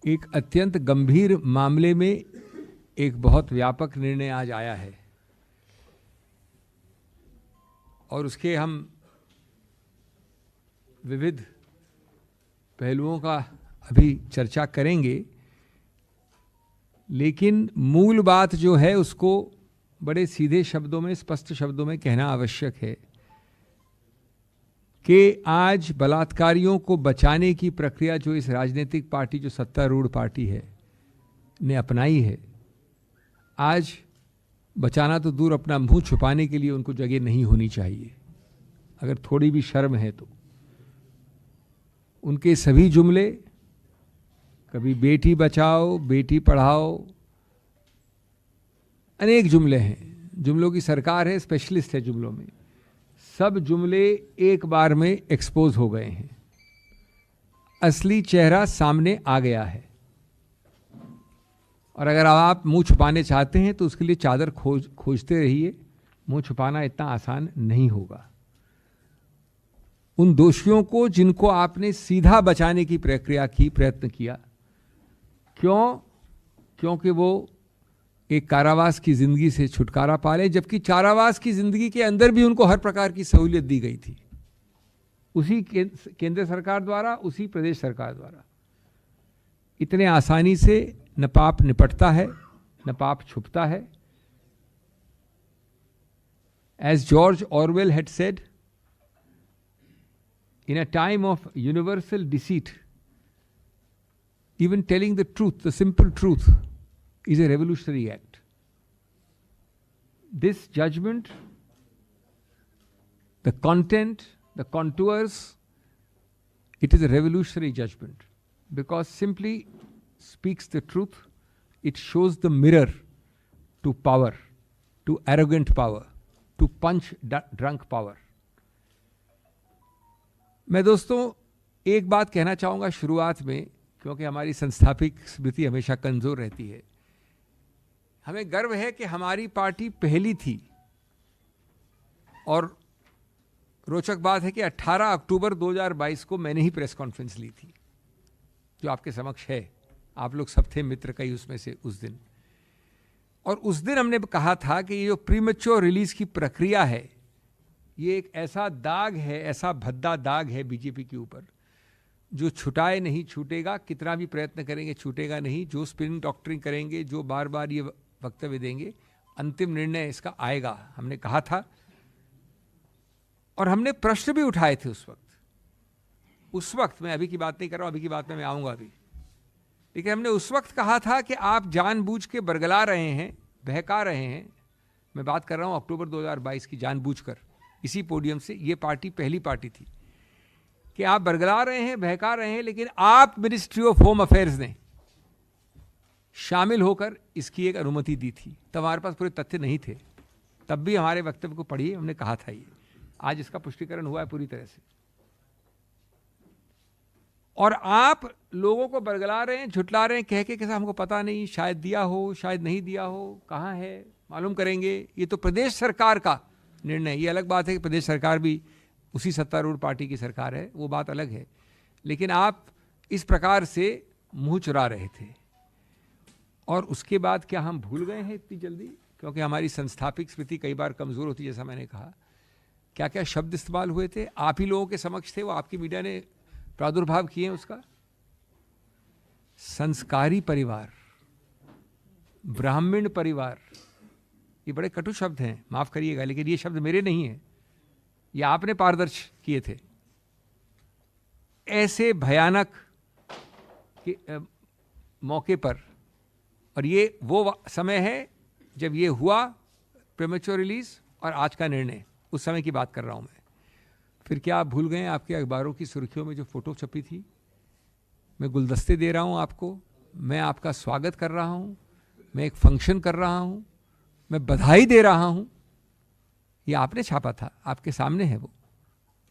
एक अत्यंत गंभीर मामले में एक बहुत व्यापक निर्णय आज आया है और उसके हम विविध पहलुओं का अभी चर्चा करेंगे, लेकिन मूल बात जो है उसको बड़े सीधे शब्दों में, स्पष्ट शब्दों में कहना आवश्यक है कि आज बलात्कारियों को बचाने की प्रक्रिया जो इस राजनीतिक पार्टी, जो सत्तारूढ़ पार्टी है, ने अपनाई है, आज बचाना तो दूर, अपना मुंह छुपाने के लिए उनको जगह नहीं होनी चाहिए। अगर थोड़ी भी शर्म है तो उनके सभी जुमले, कभी बेटी बचाओ, बेटी पढ़ाओ, अनेक जुमले हैं, जुमलों की सरकार है, स्पेशलिस्ट है जुमलों में, सब जुमले एक बार में एक्सपोज हो गए हैं। असली चेहरा सामने आ गया है और अगर आप मुंह छुपाने चाहते हैं तो उसके लिए चादर खोजते रहिए। मुंह छुपाना इतना आसान नहीं होगा। उन दोषियों को जिनको आपने सीधा बचाने की प्रयत्न किया, क्योंकि वो एक कारावास की जिंदगी से छुटकारा पा ले, जबकि कारावास की जिंदगी के अंदर भी उनको हर प्रकार की सहूलियत दी गई थी, उसी केंद्र सरकार द्वारा, उसी प्रदेश सरकार द्वारा। इतने आसानी से न पाप निपटता है, न पाप छुपता है। As George Orwell had said, in a time of universal deceit, even telling the truth, the simple truth, is a revolutionary act. This judgment, the content, the contours, it is a revolutionary judgment because simply speaks the truth. It shows the mirror to power, to arrogant power, to punch drunk power. मैं दोस्तों एक बात कहना चाहूँगा शुरुआत में, क्योंकि हमारी संस्थापिक स्मृति हमेशा कमज़ोर रहती है। हमें गर्व है कि हमारी पार्टी पहली थी और रोचक बात है कि 18 अक्टूबर 2022 को मैंने ही प्रेस कॉन्फ्रेंस ली थी, जो आपके समक्ष है। आप लोग सब थे मित्र कई उसमें से उस दिन, और उस दिन हमने कहा था कि ये जो प्रीमेच्योर रिलीज की प्रक्रिया है, ये एक ऐसा दाग है, ऐसा भद्दा दाग है बीजेपी के ऊपर, जो छुटाए नहीं छूटेगा। कितना भी प्रयत्न करेंगे छूटेगा नहीं। जो स्पिन डॉक्टरिंग करेंगे, जो बार बार ये वक्तव्य देंगे, अंतिम निर्णय इसका आएगा, हमने कहा था। और हमने प्रश्न भी उठाए थे उस वक्त मैं अभी की बात नहीं कर रहा हूं, अभी की बात में मैं आऊंगा अभी, लेकिन हमने उस वक्त कहा था कि आप जानबूझ के बरगला रहे हैं, बहका रहे हैं। मैं बात कर रहा हूं अक्टूबर 2022 की, जानबूझकर इसी पोडियम से। ये पार्टी पहली पार्टी थी कि आप बरगला रहे हैं, बहका रहे हैं, लेकिन आप मिनिस्ट्री ऑफ होम अफेयर्स ने शामिल होकर इसकी एक अनुमति दी थी। तब हमारे पास पूरे तथ्य नहीं थे, तब भी हमारे वक्तव्य को पढ़िए, हमने कहा था ये। आज इसका पुष्टिकरण हुआ है पूरी तरह से। और आप लोगों को बरगला रहे हैं, झुटला रहे हैं, कह के हमको पता नहीं, शायद दिया हो, शायद नहीं दिया हो, कहाँ है मालूम करेंगे। ये तो प्रदेश सरकार का निर्णय। ये अलग बात है कि प्रदेश सरकार भी उसी सत्तारूढ़ पार्टी की सरकार है, वो बात अलग है, लेकिन आप इस प्रकार से मुंह चुरा रहे थे। और उसके बाद क्या हम भूल गए हैं इतनी जल्दी? क्योंकि हमारी संस्थापिक स्मृति कई बार कमज़ोर होती है, जैसा मैंने कहा। क्या क्या शब्द इस्तेमाल हुए थे, आप ही लोगों के समक्ष थे, वो आपकी मीडिया ने प्रादुर्भाव किए हैं उसका। संस्कारी परिवार, ब्राह्मण परिवार, ये बड़े कटु शब्द हैं, माफ करिएगा, लेकिन ये शब्द मेरे नहीं हैं, ये आपने पारदर्श किए थे। ऐसे भयानक मौके पर, और ये वो समय है जब ये हुआ प्रीमेच्योर रिलीज, और आज का निर्णय, उस समय की बात कर रहा हूं मैं। फिर क्या आप भूल गए आपके अखबारों की सुर्खियों में जो फोटो छपी थी? मैं गुलदस्ते दे रहा हूं आपको, मैं आपका स्वागत कर रहा हूं, मैं एक फंक्शन कर रहा हूं, मैं बधाई दे रहा हूं। ये आपने छापा था, आपके सामने है वो,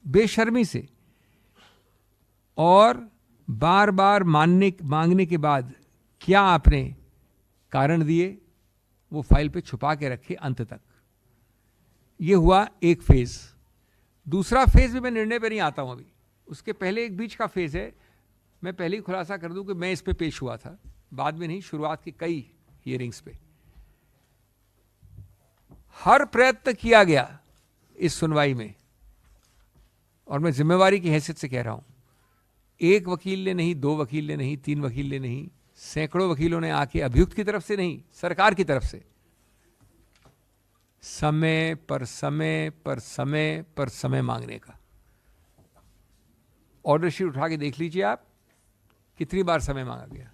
बेशर्मी से। और बार बार मांगने के बाद क्या आपने कारण दिए, वो फाइल पे छुपा के रखे अंत तक। ये हुआ एक फेज। दूसरा फेज भी मैं निर्णय पे नहीं आता हूं अभी, उसके पहले एक बीच का फेज है। मैं पहले ही खुलासा कर दूं कि मैं इस पे पेश हुआ था, बाद में नहीं, शुरुआत की कई हियरिंग्स पे। हर प्रयत्न किया गया इस सुनवाई में, और मैं जिम्मेवारी की हैसियत से कह रहा हूं, एक वकील ने नहीं, दो वकील ने नहीं, तीन वकील ने नहीं, सैकड़ों वकीलों ने आके अभियुक्त की तरफ से नहीं, सरकार की तरफ से समय पर समय पर समय पर समय मांगने का। ऑर्डर शीट उठा के देख लीजिए आप, कितनी बार समय मांगा गया।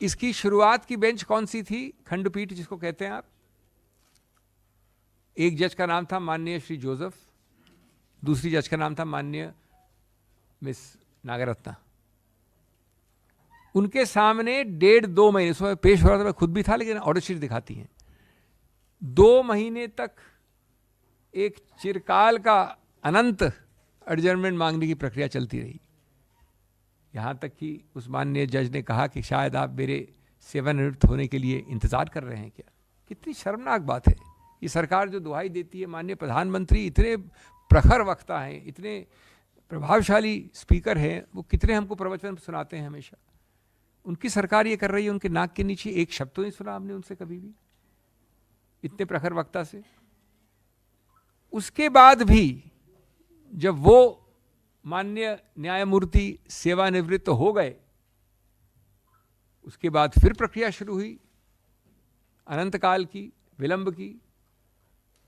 इसकी शुरुआत की बेंच कौन सी थी? खंडपीठ जिसको कहते हैं आप। एक जज का नाम था माननीय श्री जोसेफ, दूसरी जज का नाम था माननीय मिस नागरत्ना। उनके सामने 1.5-2 महीने, उसमें पेश हो रहा था, मैं खुद भी था, लेकिन ऑर्डर शीट दिखाती हैं, 2 महीने तक एक चिरकाल का अनंत एडजर्नमेंट मांगने की प्रक्रिया चलती रही। यहां तक कि उस माननीय जज ने कहा कि शायद आप मेरे सेवानिवृत्त होने के लिए इंतजार कर रहे हैं क्या। कितनी शर्मनाक बात है। ये सरकार जो दुहाई देती है, माननीय प्रधानमंत्री इतने प्रखर वक्ता हैं, इतने प्रभावशाली स्पीकर हैं, वो कितने हमको प्रवचन सुनाते हैं हमेशा। उनकी सरकार ये कर रही है, उनके नाक के नीचे एक शब्द तो नहीं सुना हमने उनसे कभी भी, इतने प्रखर वक्ता से। उसके बाद भी जब वो माननीय न्यायमूर्ति सेवानिवृत्त हो गए, उसके बाद फिर प्रक्रिया शुरू हुई, अनंत काल की, विलंब की,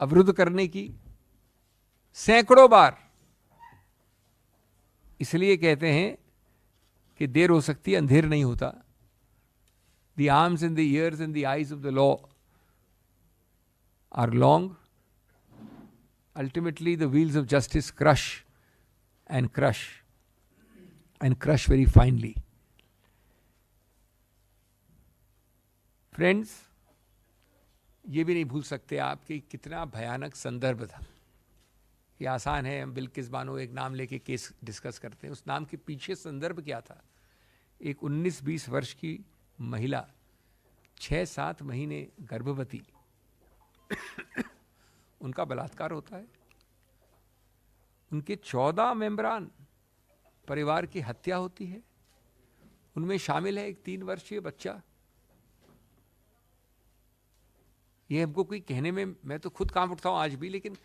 अवरुद्ध करने की, सैकड़ों बार। इसलिए कहते हैं कि देर हो सकती है, अंधेर नहीं होता। The arms and the ears and the eyes of the law are long. Ultimately, the wheels of justice crush and crush and crush very finely. Friends, ये भी नहीं भूल सकते आप कि कितना भयानक संदर्भ था। ये आसान है, हम बिल्किस बानो एक नाम लेके केस डिस्कस करते हैं, उस नाम के पीछे संदर्भ क्या था। एक 19-20 वर्ष की महिला, 6-7 महीने गर्भवती, उनका बलात्कार होता है। उनके 14 मेंबरान परिवार की हत्या होती है। उनमें शामिल है एक 3 वर्षीय बच्चा। ये हमको कोई कहने में, मैं तो खुद कांप उठता हूं आज भी, लेकिन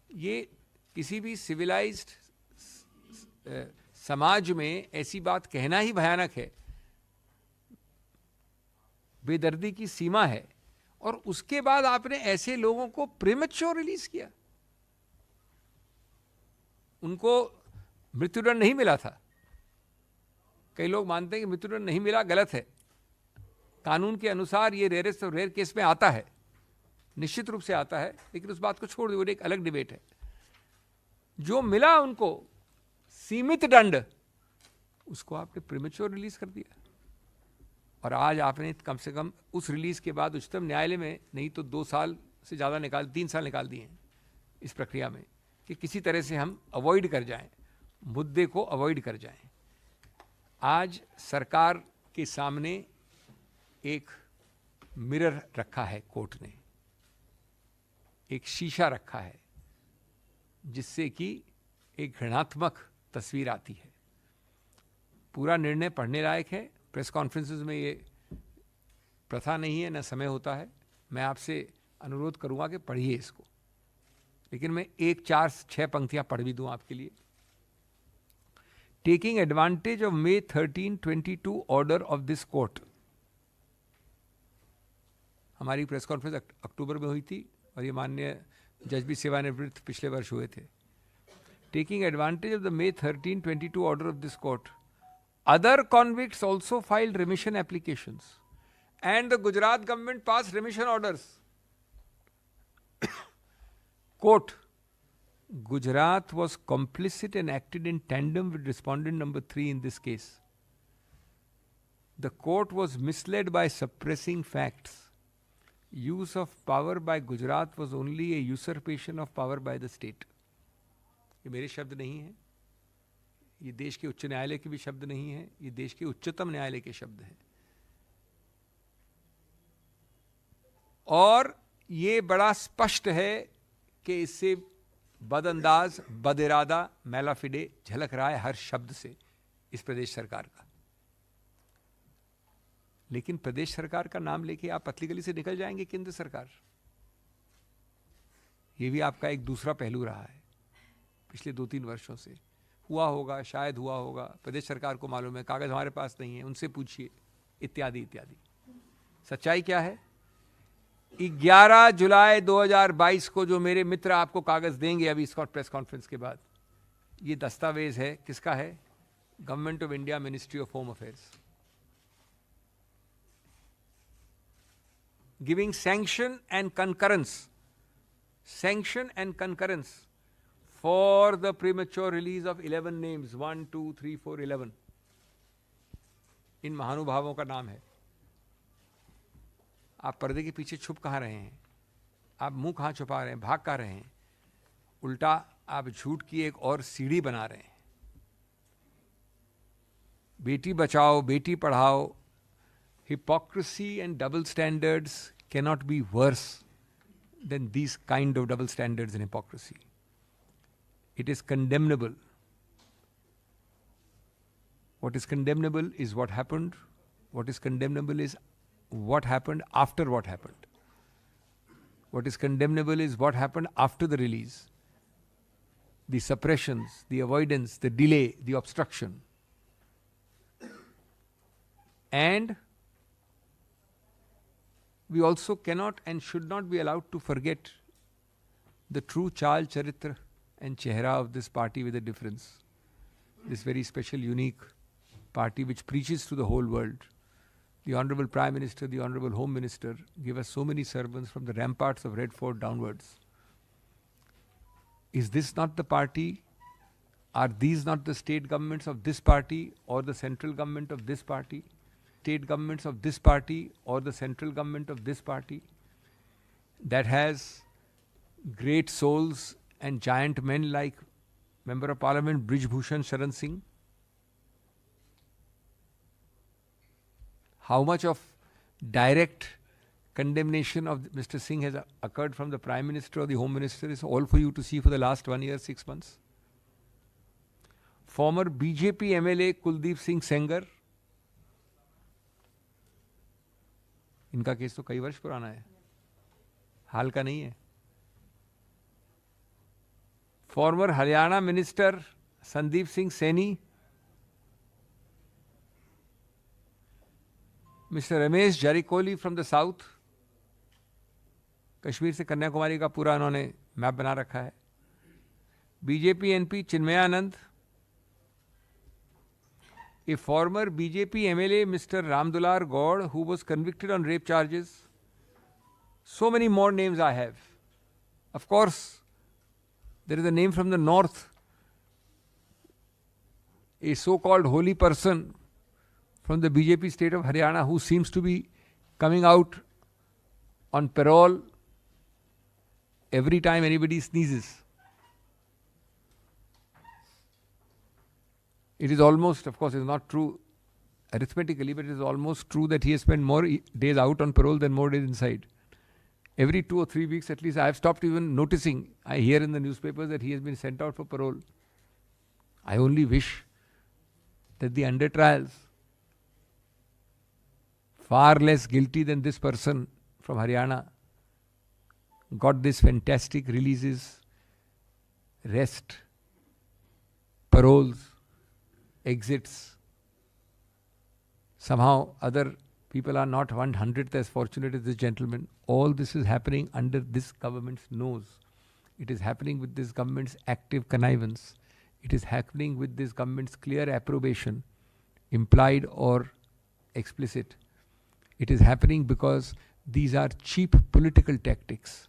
ये किसी भी सिविलाइज्ड समाज में ऐसी बात कहना ही भयानक है। बेदर्दी की सीमा है। और उसके बाद आपने ऐसे लोगों को प्रीमेच्योर रिलीज किया। उनको मृत्युदंड नहीं मिला था। कई लोग मानते हैं कि मृत्युदंड नहीं मिला, गलत है। कानून के अनुसार ये रेयरेस्ट और रेयर केस में आता है, निश्चित रूप से आता है, लेकिन उस बात को छोड़ दो, एक अलग डिबेट है। जो मिला उनको सीमित दंड, उसको आपने प्रीमेच्योर रिलीज कर दिया। और आज आपने कम से कम उस रिलीज के बाद उच्चतम न्यायालय में नहीं तो 2 साल से ज़्यादा 3 साल निकाल दिए हैं इस प्रक्रिया में, कि किसी तरह से हम अवॉइड कर जाएं, मुद्दे को अवॉइड कर जाएं। आज सरकार के सामने एक मिरर रखा है, कोर्ट ने एक शीशा रखा है, जिससे कि एक घृणात्मक तस्वीर आती है। पूरा निर्णय पढ़ने लायक है। प्रेस कॉन्फ्रेंसेस में ये प्रथा नहीं है, न समय होता है। मैं आपसे अनुरोध करूंगा कि पढ़िए इसको, लेकिन मैं 4-6 पंक्तियां पढ़ भी दूं आपके लिए। Taking advantage of May 13, 2022 order of this court. हमारी प्रेस कॉन्फ्रेंस अक्टूबर में हुई थी और ये माननीय जज भी सेवानिवृत्त पिछले वर्ष हुए थे। Taking advantage of the May 13, 2022 order of this court, other convicts also filed remission applications and the Gujarat government passed remission orders. Quote, Gujarat was complicit and acted in tandem with respondent number 3 in this case. The court was misled by suppressing facts. Use of power by Gujarat was only a usurpation of power by the state. ये मेरे शब्द नहीं हैं, ये देश के उच्च न्यायालय के भी शब्द नहीं है, ये देश के उच्चतम न्यायालय के शब्द हैं। और ये बड़ा स्पष्ट है कि इससे बदअंदाज, बदइरादा, मैलाफिडे झलक रहा है हर शब्द से। इस प्रदेश सरकार का। लेकिन प्रदेश सरकार का नाम लेके आप पतली गली से निकल जाएंगे केंद्र सरकार। ये भी आपका एक दूसरा पहलू रहा है पिछले 2-3 वर्षों से। हुआ होगा, शायद हुआ होगा, प्रदेश सरकार को मालूम है, कागज हमारे पास नहीं है, उनसे पूछिए, इत्यादि इत्यादि। सच्चाई क्या है? 11 जुलाई 2022 को जो मेरे मित्र आपको कागज देंगे अभी इस प्रेस कॉन्फ्रेंस के बाद, ये दस्तावेज है, किसका है? Government of India, ministry of home affairs, giving sanction and concurrence for the premature release of 11 names, 1, 2, 3, 4, 11. इन महानुभावों का नाम है। आप पर्दे के पीछे छुप कहाँ रहे हैं? आप मुंह कहाँ छुपा रहे हैं? भाग कहाँ रहे हैं? उल्टा आप झूठ की एक और सीढ़ी बना रहे हैं। Beti Bachao, Beti Padhao, hypocrisy and double standards cannot be worse than these kind of double standards and hypocrisy. It is condemnable. What is condemnable is what happened. What is condemnable is what happened after what happened. What is condemnable is what happened after the release. The suppressions, the avoidance, the delay, the obstruction. And we also cannot and should not be allowed to forget the true Chal, Charitra and Chehra of this party with a difference. This very special, unique party which preaches to the whole world. The Honorable Prime Minister, the Honorable Home Minister give us so many sermons from the ramparts of Red Fort downwards. Is this not the party? Are these not the state governments of this party or the central government of this party? State governments of this party or the central government of this party that has great souls and giant men like Member of Parliament Brij Bhushan Sharan Singh? How much of direct condemnation of Mr. Singh has occurred from the Prime Minister or the Home Minister is all for you to see for the last 1 year, 6 months. Former BJP MLA Kuldeep Singh Sengar, इनका case तो कई वर्ष पुराना है, हाल का नहीं है. Former Haryana minister Sandeep Singh Saini, mister Ramesh Jarkiholi from the south, Kashmir से कन्याकुमारी का पूरा उन्होंने मैप बना रखा है. BJP MP Chinmayanand, a former BJP MLA Mr. Ramdular Gaur who was convicted on rape charges. So many more names I have. Of course, there is a name from the north, a so-called holy person from the BJP state of Haryana who seems to be coming out on parole every time anybody sneezes. It is almost, of course, it is not true arithmetically, but it is almost true that he has spent more days out on parole than more days inside. Every 2 or 3 weeks at least, I have stopped even noticing. I hear in the newspapers that he has been sent out for parole. I only wish that the under trials, far less guilty than this person from Haryana, got this fantastic releases, rest, paroles, exits. Somehow other people are not 1/100th as fortunate as this gentleman. All this is happening under this government's nose. It is happening with this government's active connivance. It is happening with this government's clear approbation, implied or explicit. It is happening because these are cheap political tactics.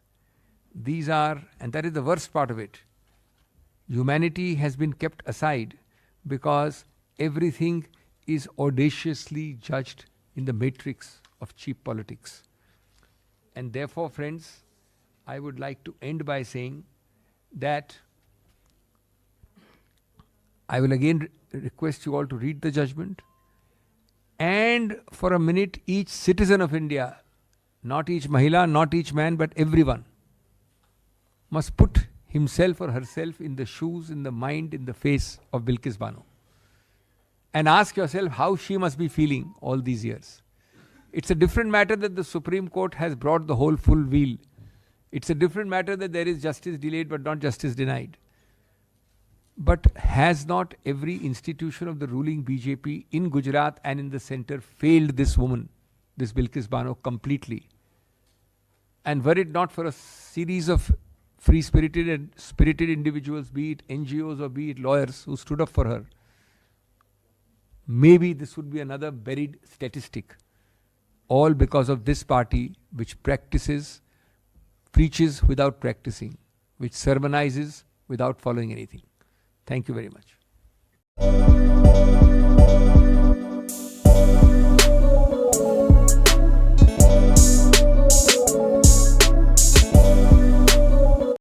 These are, and that is the worst part of it, humanity has been kept aside because everything is audaciously judged in the matrix of cheap politics. And therefore, friends, I would like to end by saying that I will again request you all to read the judgment, and for a minute each citizen of India, not each Mahila, not each man, but everyone must put himself or herself in the shoes, in the mind, in the face of Bilkis Bano. and ask yourself how she must be feeling all these years. It's a different matter that the Supreme Court has brought the whole full wheel. It's a different matter that there is justice delayed but not justice denied. But has not every institution of the ruling BJP in Gujarat and in the center failed this woman, this Bilkis Bano, completely? And were it not for a series of free-spirited and spirited individuals, be it NGOs or be it lawyers who stood up for her, maybe this would be another buried statistic. All because of this party which preaches without practicing, which sermonizes without following anything. Thank you very much.